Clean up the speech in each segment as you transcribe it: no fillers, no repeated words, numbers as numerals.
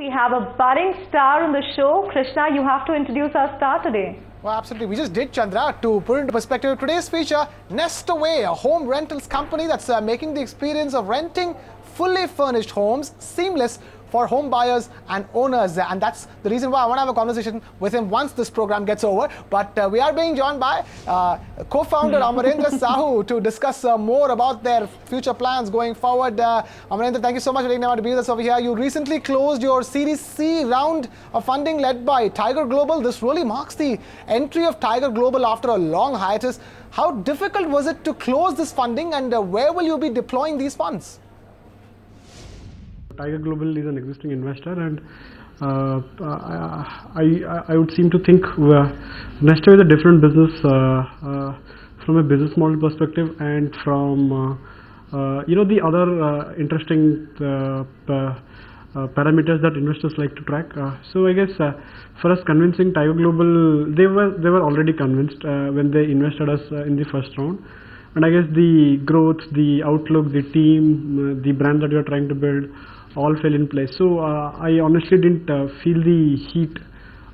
we have a budding star on the show. Krishna, you have to introduce our star today. Well, absolutely. We just did, Chandra. To put into perspective, today's feature, NestAway, a home rentals company that's making the experience of renting fully furnished homes seamless for home buyers and owners. And that's the reason why I want to have a conversation with him once this program gets over. But we are being joined by co-founder Amarandra Sahu to discuss more about their future plans going forward. Amarandra, thank you so much for taking time to be with us over here. You recently closed your Series C round of funding led by Tiger Global. This really marks the entry of Tiger Global after a long hiatus. How difficult was it to close this funding, and where will you be deploying these funds? Tiger Global is an existing investor, and I would seem to think NestAway is a different business from a business model perspective, and from the other interesting parameters that investors like to track. So I guess for us, convincing Tiger Global, they were already convinced when they invested us in the first round. And I guess the growth, the outlook, the team, the brand that we are trying to build, all fell in place. So I honestly didn't feel the heat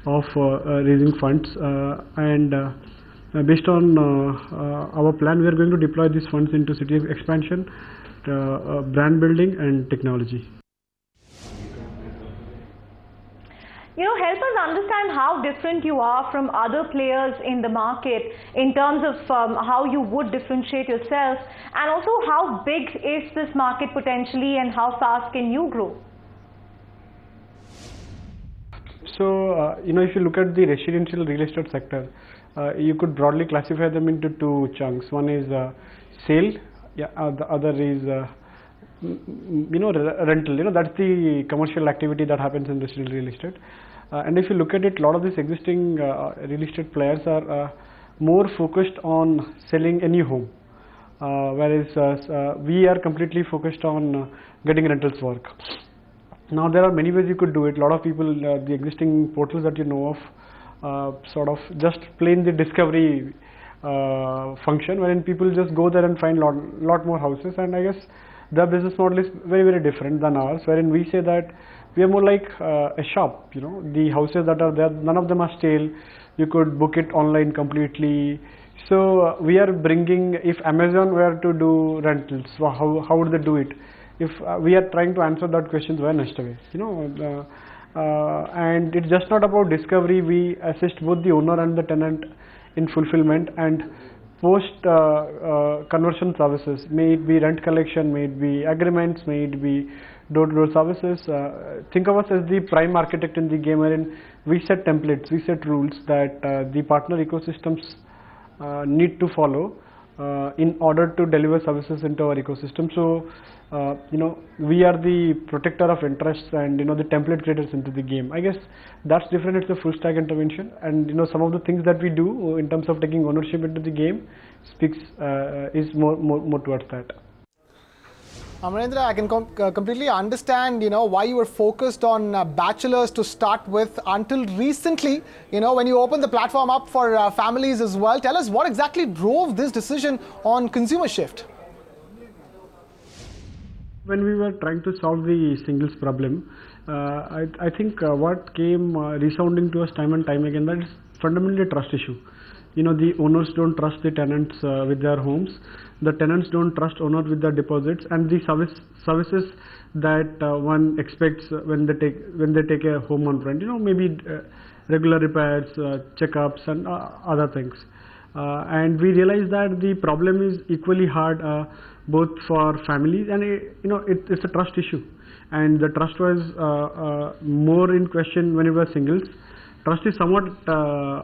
of raising funds, and based on our plan, we are going to deploy these funds into city expansion, brand building and technology. Help us understand how different you are from other players in the market in terms of how you would differentiate yourself, and also how big is this market potentially and how fast can you grow? So, if you look at the residential real estate sector, you could broadly classify them into two chunks. One is sale, the other is rental. That's the commercial activity that happens in residential real estate. And if you look at it, a lot of these existing real estate players are more focused on selling a new home, whereas we are completely focused on getting rentals work. Now, there are many ways you could do it. A lot of people, the existing portals that you know of, sort of just plain the discovery function, wherein people just go there and find lot more houses. And I guess the business model is very, very different than ours, wherein we say that we are more like a shop. The houses that are there, none of them are stale. You could book it online completely. So we are bringing, if Amazon were to do rentals, so how would they do it? If we are trying to answer that question via NestAway, and it's just not about discovery. We assist both the owner and the tenant in fulfillment and post conversion services, may it be rent collection, may it be agreements, may it be door-to-door services. Think of us as the prime architect in the game, wherein we set templates, we set rules that the partner ecosystems need to follow in order to deliver services into our ecosystem. So we are the protector of interests and the template creators into the game. I guess that's different. It's a full stack intervention, and some of the things that we do in terms of taking ownership into the game is more towards that. Amarandra, I can completely understand, why you were focused on bachelors to start with until recently, when you opened the platform up for families as well. Tell us what exactly drove this decision on consumer shift. When we were trying to solve the singles problem, I think what came resounding to us time and time again, that is fundamentally a trust issue. The owners don't trust the tenants with their homes. The tenants don't trust owners with their deposits, and the services that one expects when they take a home on rent. Maybe regular repairs, checkups, and other things. And we realized that the problem is equally hard both for families, and it's a trust issue. And the trust was more in question when it was singles. Trust is somewhat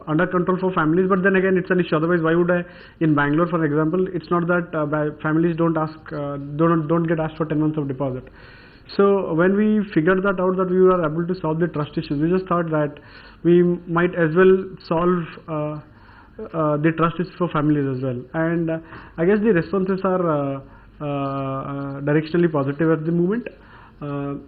under control for families, but then again, it's an issue. Otherwise, why would in Bangalore, for example, it's not that families don't get asked for 10 months of deposit. So when we figured that out, that we were able to solve the trust issues, we just thought that we might as well solve the trust issues for families as well. And I guess the responses are directionally positive at the moment.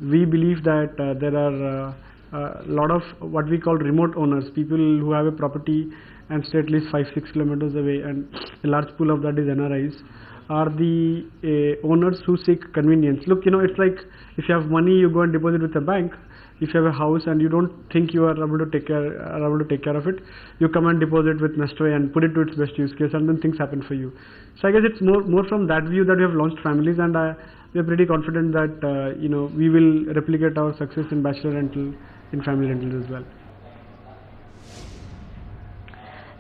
We believe that there are a lot of what we call remote owners, people who have a property and stay at least 5-6 kilometers away, and a large pool of that is NRIs, are the owners who seek convenience. Look, it's like if you have money, you go and deposit with a bank. if you have a house and you don't think you are able to take care of it, you come and deposit with NestAway and put it to its best use case, and then things happen for you. So I guess it's more from that view that we have launched families, and we are pretty confident that we will replicate our success in bachelor rental, in family rentals as well.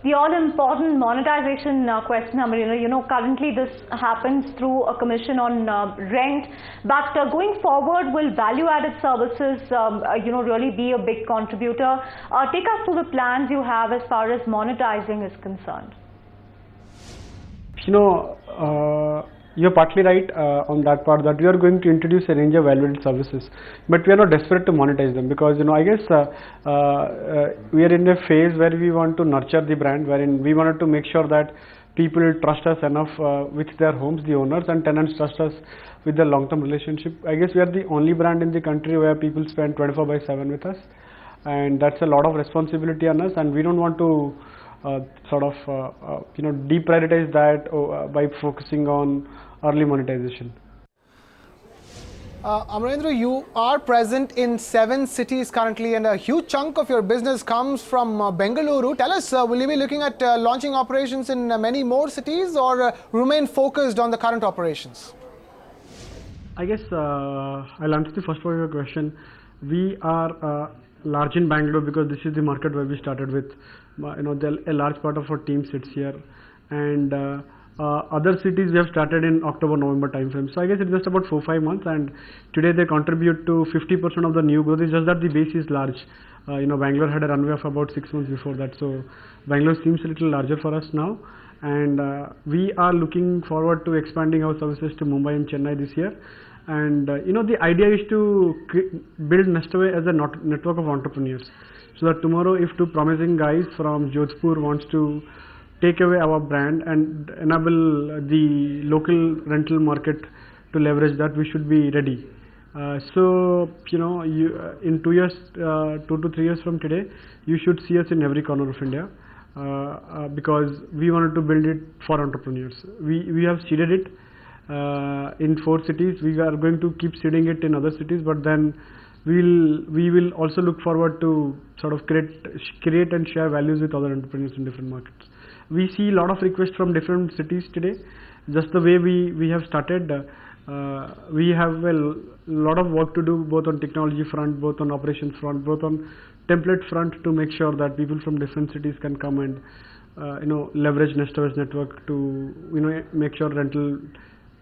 The all-important monetization question, Amarandra, currently this happens through a commission on rent, but going forward, will value-added services, really be a big contributor? Take us through the plans you have as far as monetizing is concerned. You're partly right on that part, that we are going to introduce a range of value-added services, but we are not desperate to monetize them, because I guess we are in a phase where we want to nurture the brand, wherein we wanted to make sure that people trust us enough with their homes, the owners and tenants trust us with the long-term relationship. I guess we are the only brand in the country where people spend 24/7 with us, and that's a lot of responsibility on us, and we don't want to deprioritize that by focusing on early monetization. Amarandra, you are present in 7 cities currently, and a huge chunk of your business comes from Bengaluru. Tell us, will you be looking at launching operations in many more cities, or remain focused on the current operations? I guess I'll answer the first part of your question. We are large in Bangalore because this is the market where we started with. A large part of our team sits here, and other cities we have started in October-November timeframe. So I guess it's just about 4-5 months, and today they contribute to 50% of the new growth. It's just that the base is large. Bangalore had a runway of about 6 months before that, so Bangalore seems a little larger for us now, and we are looking forward to expanding our services to Mumbai and Chennai this year. And the idea is to build NestAway as a network of entrepreneurs, so that tomorrow if two promising guys from Jodhpur wants to take away our brand and enable the local rental market to leverage that, we should be ready. So in 2 years, 2 to 3 years from today, you should see us in every corner of India, because we wanted to build it for entrepreneurs. We have seeded it in 4 cities. We are going to keep seeding it in other cities, but then we will also look forward to sort of create and share values with other entrepreneurs in different markets. We see a lot of requests from different cities today. Just the way we have started, we have a lot of work to do, both on technology front, both on operations front, both on template front, to make sure that people from different cities can come and leverage NestAway's network to make sure rental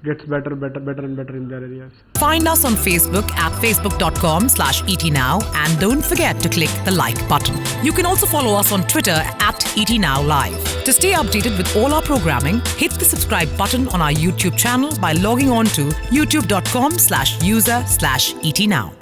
gets better and better in their areas. Find us on Facebook at facebook.com/ETNow, and don't forget to click the like button. You can also follow us on Twitter at ETNowLive. To stay updated with all our programming, hit the subscribe button on our YouTube channel by logging on to youtube.com/user/ETNow.